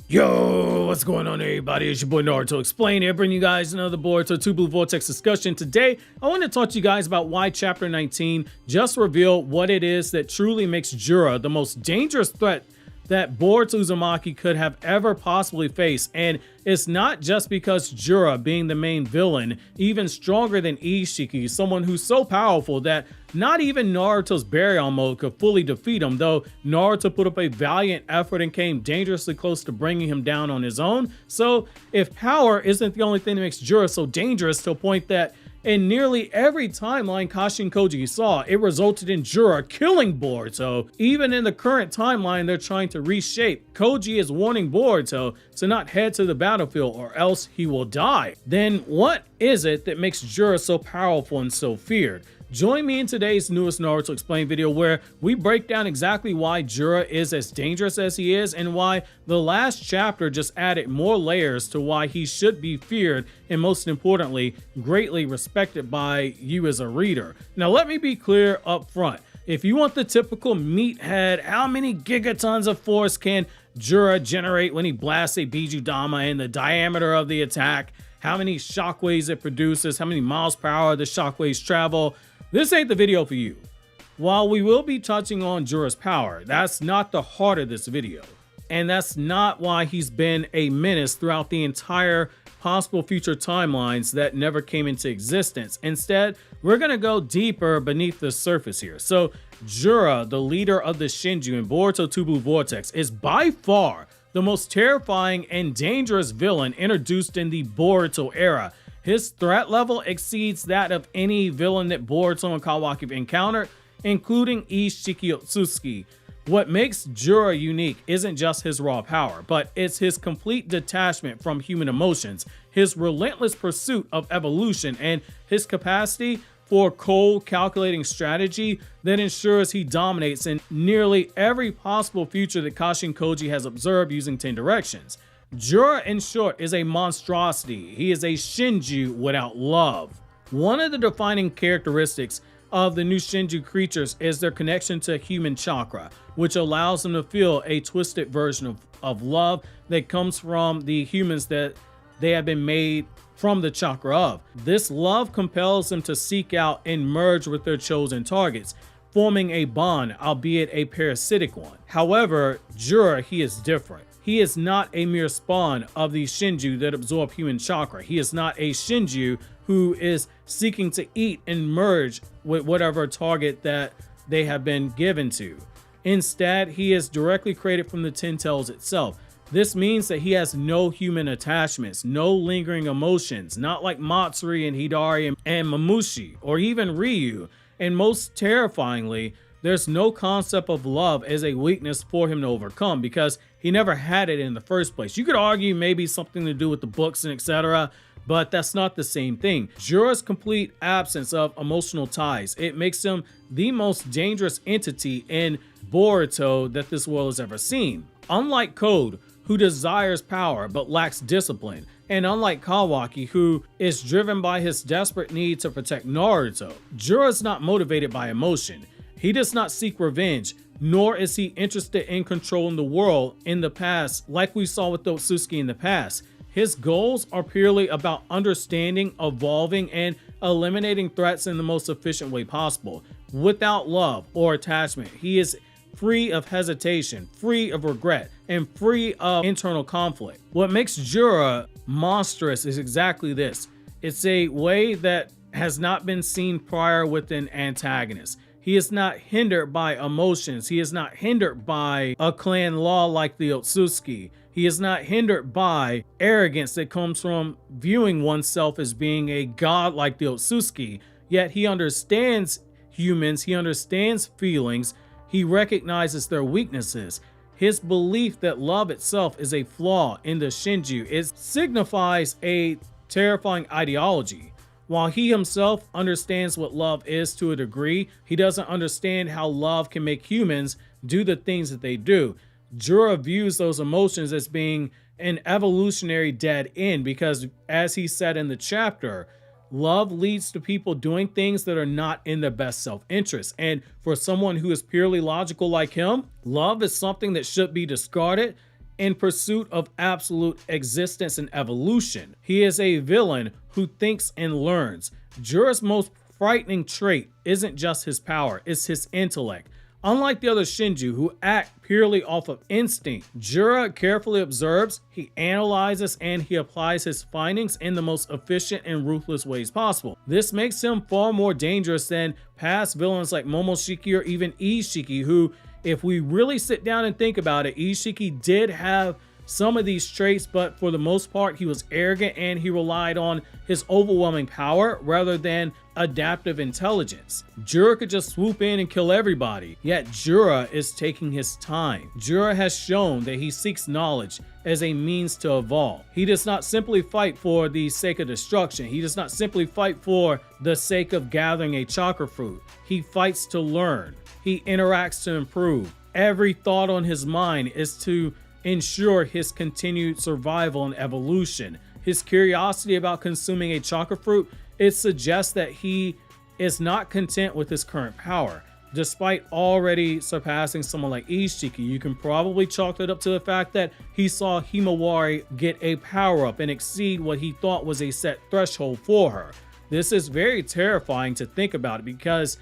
Yo, what's going on, everybody? It's your boy Naruto Explain here, bringing you guys another Boruto 2 Blue Vortex discussion. Today, I want to talk to you guys about why Chapter 19 just revealed what it is that truly makes Jura the most dangerous threat that Boruto Uzumaki could have ever possibly faced. And it's not just because Jura, being the main villain, even stronger than Ishiki, someone who's so powerful that not even Naruto's Baryon mode could fully defeat him, though Naruto put up a valiant effort and came dangerously close to bringing him down on his own. So if power isn't the only thing that makes Jura so dangerous, to a point that in nearly every timeline Kashin Koji saw, it resulted in Jura killing Boruto. Even in the current timeline they're trying to reshape, Koji is warning Boruto to not head to the battlefield or else he will die. Then what is it that makes Jura so powerful and so feared? Join me in today's newest Naruto Explain video, where we break down exactly why Jura is as dangerous as he is and why the last chapter just added more layers to why he should be feared and, most importantly, greatly respected by you as a reader. Now, let me be clear up front. If you want the typical meathead, how many gigatons of force can Jura generate when he blasts a Bijudama, and the diameter of the attack, how many shockwaves it produces, how many miles per hour the shockwaves travel, this ain't the video for you. While we will be touching on Jura's power, that's not the heart of this video. And that's not why he's been a menace throughout the entire possible future timelines that never came into existence. Instead, we're going to go deeper beneath the surface here. So Jura, the leader of the Shinju in Boruto 2 Blue Vortex, is by far the most terrifying and dangerous villain introduced in the Boruto era. His threat level exceeds that of any villain that Boruto and Kawaki have encountered, including Ishiki Otsutsuki. What makes Jura unique isn't just his raw power, but it's his complete detachment from human emotions, his relentless pursuit of evolution, and his capacity for cold, calculating strategy that ensures he dominates in nearly every possible future that Kashin Koji has observed using 10 directions. Jura, in short, is a monstrosity. He is a shinju without love. One of the defining characteristics of the new shinju creatures is their connection to human chakra, which allows them to feel a twisted version of love that comes from the humans that they have been made from the chakra of. This love compels them to seek out and merge with their chosen targets, forming a bond, albeit a parasitic one. However, Jura, he is different. He is not a mere spawn of the shinju that absorb human chakra. He is not a shinju who is seeking to eat and merge with whatever target that they have been given to. Instead, he is directly created from the 10 tails itself. This means that he has no human attachments, no lingering emotions, not like Matsuri and Hidari and Mamushi, or even Ryu. And most terrifyingly, there's no concept of love as a weakness for him to overcome, because he never had it in the first place. You could argue maybe something to do with the books and etc., but that's not the same thing. Jura's complete absence of emotional ties, it makes him the most dangerous entity in Boruto that this world has ever seen. Unlike Code, who desires power but lacks discipline, and unlike Kawaki, who is driven by his desperate need to protect Naruto, Jura's not motivated by emotion. He does not seek revenge, nor is he interested in controlling the world in the past like we saw with Otsutsuki in the past. His goals are purely about understanding, evolving, and eliminating threats in the most efficient way possible. Without love or attachment, he is free of hesitation, free of regret, and free of internal conflict. What makes Jura monstrous is exactly this. It's a way that has not been seen prior with an antagonist. He is not hindered by emotions. He is not hindered by a clan law like the Otsutsuki. He is not hindered by arrogance that comes from viewing oneself as being a god like the Otsutsuki. Yet he understands humans, he understands feelings, he recognizes their weaknesses. His belief that love itself is a flaw in the shinju, it signifies a terrifying ideology. While he himself understands what love is to a degree, he doesn't understand how love can make humans do the things that they do. Jura views those emotions as being an evolutionary dead end because, as he said in the chapter, love leads to people doing things that are not in their best self-interest. And for someone who is purely logical like him, love is something that should be discarded in pursuit of absolute existence and evolution. He is a villain who thinks and learns. Jura's most frightening trait isn't just his power, it's his intellect. Unlike the other shinju who act purely off of instinct, Jura carefully observes, he analyzes, and he applies his findings in the most efficient and ruthless ways possible. This makes him far more dangerous than past villains like Momoshiki or even Ishiki, who, if we really sit down and think about it, Ishiki did have some of these traits, but for the most part, he was arrogant and he relied on his overwhelming power rather than adaptive intelligence. Jura could just swoop in and kill everybody, yet Jura is taking his time. Jura has shown that he seeks knowledge as a means to evolve. He does not simply fight for the sake of destruction. He does not simply fight for the sake of gathering a chakra fruit. He fights to learn. He interacts to improve. Every thought on his mind is to ensure his continued survival and evolution. His curiosity about consuming a chakra fruit, it suggests that he is not content with his current power. Despite already surpassing someone like Ishiki, you can probably chalk it up to the fact that he saw Himawari get a power-up and exceed what he thought was a set threshold for her. This is very terrifying to think about because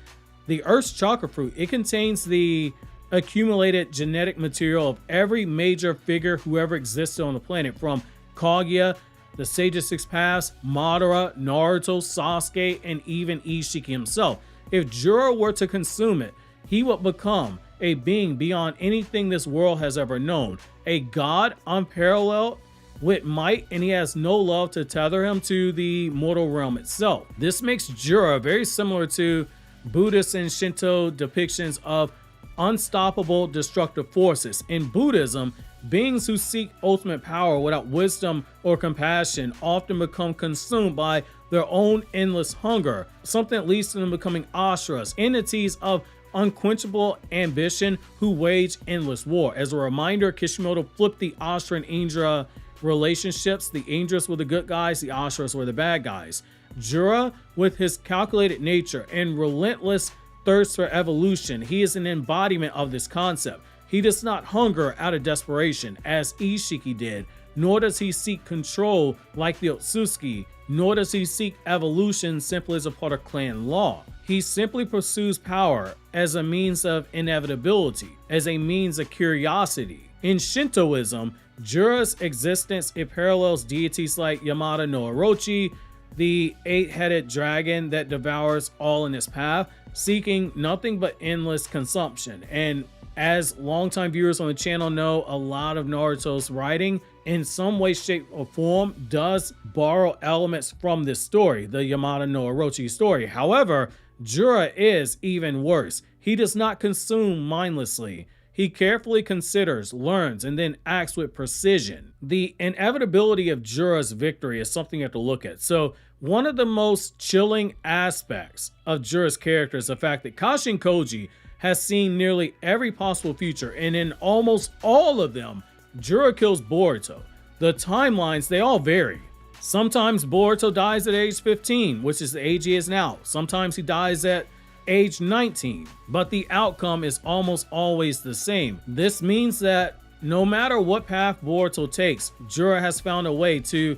the Earth's chakra fruit, it contains the accumulated genetic material of every major figure who ever existed on the planet, from Kaguya, the Sage of Six Paths, Madara, Naruto, Sasuke, and even Ishiki himself. If Jura were to consume it, he would become a being beyond anything this world has ever known, a god unparalleled with might, and he has no love to tether him to the mortal realm itself. This makes Jura very similar to Buddhist and Shinto depictions of unstoppable destructive forces. In Buddhism, beings who seek ultimate power without wisdom or compassion often become consumed by their own endless hunger, something that leads to them becoming asuras, entities of unquenchable ambition who wage endless war. As a reminder, Kishimoto flipped the Asura and Indra relationships. The Indras were the good guys, the Asuras were the bad guys. Jura, with his calculated nature and relentless thirst for evolution, he is an embodiment of this concept. He does not hunger out of desperation as Ishiki did, nor does he seek control like the Otsutsuki, nor does he seek evolution simply as a part of clan law. He simply pursues power as a means of inevitability, as a means of curiosity. In Shintoism, Jura's existence, it parallels deities like Yamada no Orochi, the eight-headed dragon that devours all in his path, seeking nothing but endless consumption. And as longtime viewers on the channel know, a lot of Naruto's writing in some way, shape, or form does borrow elements from this story, the Yamada no Orochi story. However, Jura is even worse. He does not consume mindlessly. He carefully considers, learns, and then acts with precision. The inevitability of Jura's victory is something you have to look at. So one of the most chilling aspects of Jura's character is the fact that Kashin Koji has seen nearly every possible future, and in almost all of them, Jura kills Boruto. The timelines, they all vary. Sometimes Boruto dies at age 15, which is the age he is now. Sometimes he dies at age 19, but the outcome is almost always the same. This means that no matter what path Boruto takes, Jura has found a way to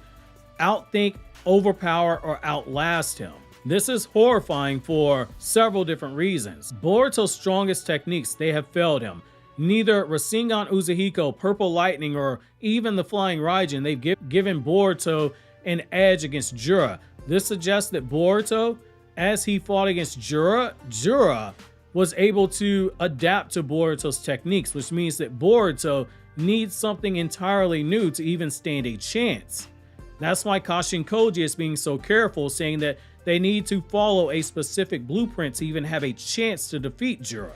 outthink, overpower, or outlast him. This is horrifying for several different reasons. Boruto's strongest techniques, they have failed him. Neither Rasengan Uzuhiko, Purple Lightning, or even the Flying Raijin, they've given Boruto an edge against Jura. This suggests that Boruto, as he fought against Jura, Jura was able to adapt to Boruto's techniques, which means that Boruto needs something entirely new to even stand a chance. That's why Kashin Koji is being so careful, saying that they need to follow a specific blueprint to even have a chance to defeat Jura.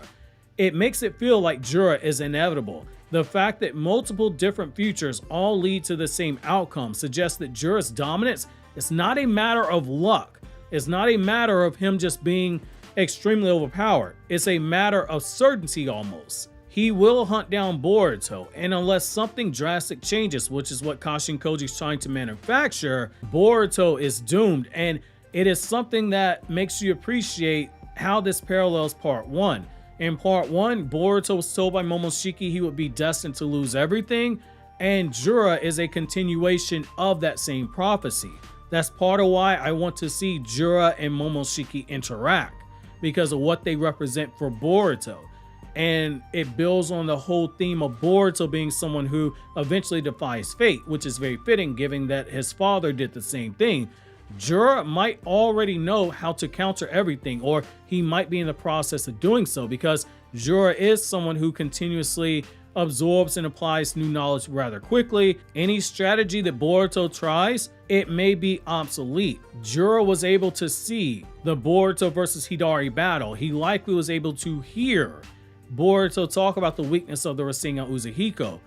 It makes it feel like Jura is inevitable. The fact that multiple different futures all lead to the same outcome suggests that Jura's dominance is not a matter of luck. It's not a matter of him just being extremely overpowered. It's a matter of certainty almost. He will hunt down Boruto, and unless something drastic changes, which is what Kashin Koji is trying to manufacture, Boruto is doomed. And it is something that makes you appreciate how this parallels part 1. In part 1, Boruto was told by Momoshiki he would be destined to lose everything, And Jura is a continuation of that same prophecy. That's part of why I want to see Jura and Momoshiki interact, because of what they represent for Boruto. And it builds on the whole theme of Boruto being someone who eventually defies fate, which is very fitting given that his father did the same thing. Jura might already know how to counter everything, or he might be in the process of doing so, because Jura is someone who continuously absorbs and applies new knowledge rather quickly. Any strategy that Boruto tries, it may be obsolete. Jura was able to see the Boruto versus Hidari battle. He likely was able to hear Boruto talk about the weakness of the Rasengan Uzuhiko.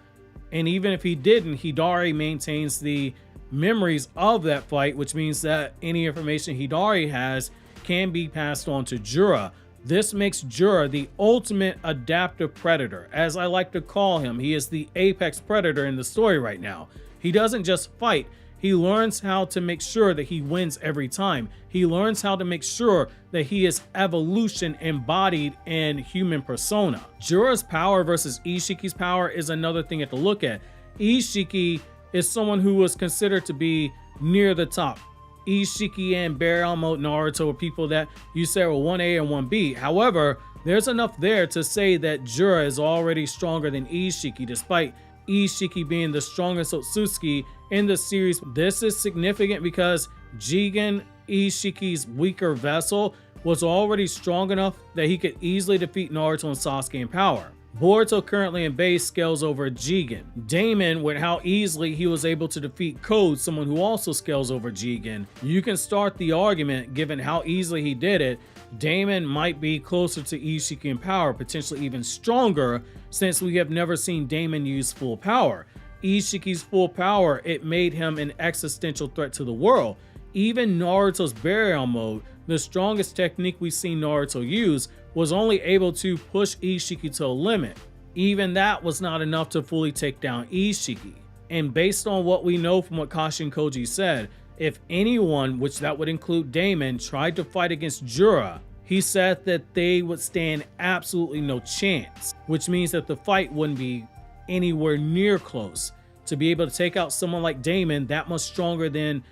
And even if he didn't, Hidari maintains the memories of that fight, which means that any information Hidari has can be passed on to Jura. This makes Jura the ultimate adaptive predator, as I like to call him. He is the apex predator in the story right now. He doesn't just fight, he learns how to make sure that he wins every time. He learns how to make sure that he is evolution embodied in human persona. Jura's power versus Ishiki's power is another thing you have to look at. Ishiki is someone who was considered to be near the top. Ishiki and Barrel-mode Naruto are people that you said were 1A and 1B. However, there's enough there to say that Jura is already stronger than Ishiki, despite Ishiki being the strongest Otsutsuki in the series. This is significant because Jigen, Ishiki's weaker vessel, was already strong enough that he could easily defeat Naruto and Sasuke in power. Boruto currently in base scales over Jigen. Damon, with how easily he was able to defeat Code, someone who also scales over Jigen, you can start the argument, given how easily he did it, Damon might be closer to Ishiki in power, potentially even stronger, since we have never seen Damon use full power. Ishiki's full power, it made him an existential threat to the world. Even Naruto's burial mode, the strongest technique we've seen Naruto use, was only able to push Ishiki to a limit. Even that was not enough to fully take down Ishiki. And based on what we know from what Kashin Koji said, if anyone, which that would include Damon, tried to fight against Jura, he said that they would stand absolutely no chance, which means that the fight wouldn't be anywhere near close. To be able to take out someone like Damon, that much stronger than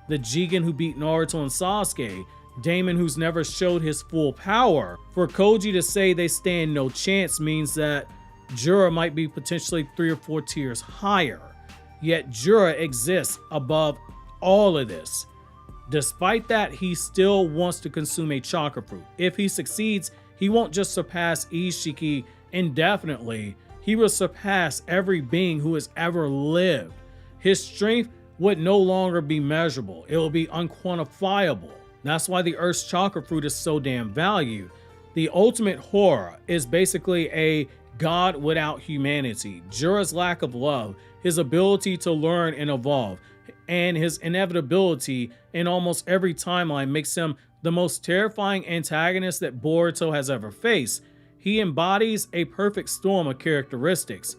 the Jigen who beat Naruto and Sasuke, Damon who's never showed his full power, for Koji to say they stand no chance means that Jura might be potentially 3 or 4 tiers higher. Yet Jura exists above all of this. Despite that, he still wants to consume a chakra fruit. If he succeeds, he won't just surpass Ishiki indefinitely, he will surpass every being who has ever lived. His strength would no longer be measurable, it will be unquantifiable. That's why the Earth's chakra fruit is so damn valued. The ultimate horror is basically a god without humanity. Jura's lack of love, his ability to learn and evolve, and his inevitability in almost every timeline makes him the most terrifying antagonist that Boruto has ever faced. He embodies a perfect storm of characteristics.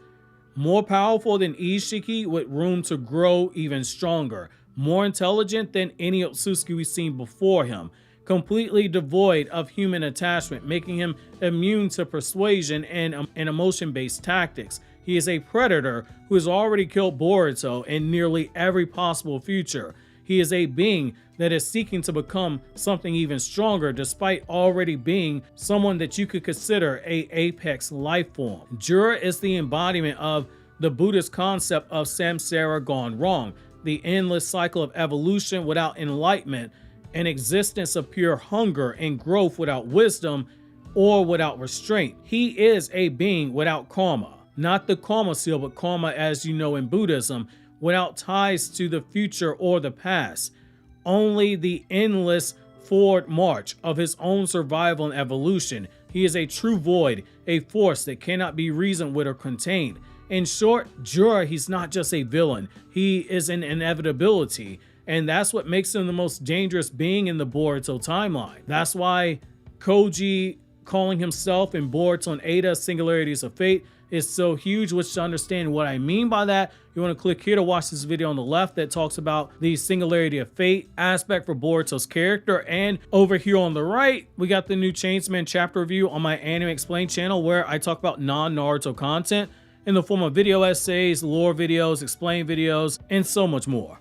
More powerful than Ishiki with room to grow even stronger. More intelligent than any Otsutsuki we've seen before him. Completely devoid of human attachment, making him immune to persuasion and emotion-based tactics. He is a predator who has already killed Boruto in nearly every possible future. He is a being that is seeking to become something even stronger despite already being someone that you could consider a apex life form. Jura is the embodiment of the Buddhist concept of samsara gone wrong, the endless cycle of evolution without enlightenment, an existence of pure hunger and growth without wisdom or without restraint. He is a being without karma. Not the karma seal, but karma as you know in Buddhism, without ties to the future or the past. Only the endless forward march of his own survival and evolution. He is a true void, a force that cannot be reasoned with or contained. In short, Jura, he's not just a villain, he is an inevitability. And that's what makes him the most dangerous being in the Boruto timeline. That's why Koji calling himself in Boruto and Ada Singularities of Fate is so huge, which to understand what I mean by that, you want to click here to watch this video on the left that talks about the Singularity of Fate aspect for Boruto's character. And over here on the right, we got the new Chainsman chapter review on my Anime Explained channel where I talk about non-Naruto content. in the form of video essays, lore videos, explain videos, and so much more.